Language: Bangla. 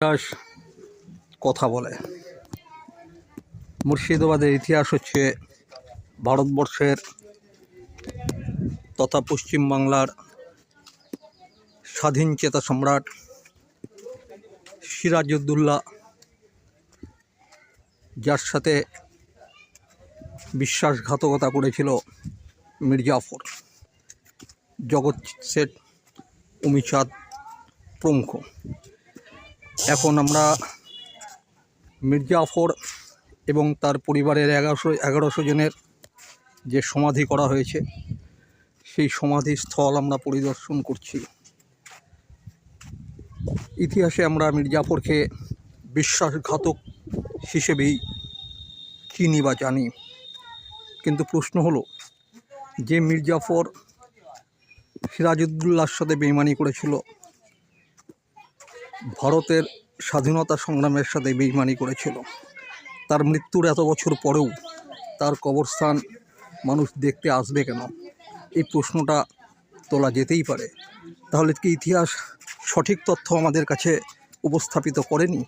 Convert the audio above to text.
ইতিহাস কথা বলে। মুর্শিদাবাদের ইতিহাস হচ্ছে ভারতবর্ষের তথা পশ্চিমবাংলার স্বাধীন চেতা সম্রাট সিরাজউদ্দৌলা, যার সাথে বিশ্বাসঘাতকতা করেছিল মির্জাফর, জগৎ শেঠ, উমিচাঁদ প্রমুখ। এখন আমরা মির্জাফর এবং তার পরিবারের 1100 জনের যে সমাধি করা হয়েছে, সেই সমাধিস্থল আমরা পরিদর্শন করছি। ইতিহাসে আমরা মির্জাফরকে বিশ্বাসঘাতক হিসেবেই চিনি বা জানি, কিন্তু প্রশ্ন হলো যে মির্জাফর সিরাজউদ্দৌলার সাথে বেইমানি করেছিল, ভারতের স্বাধীনতা সংগ্রামের সাথে বেইমানি করেছিল, তার মৃত্যুর এত বছর পরেও তার কবরস্থান মানুষ দেখতে আসবে কেন? এই প্রশ্নটা তোলা যেতেই পারে। তাহলে কি ইতিহাস সঠিক তথ্য আমাদের কাছে উপস্থাপিত করেনি?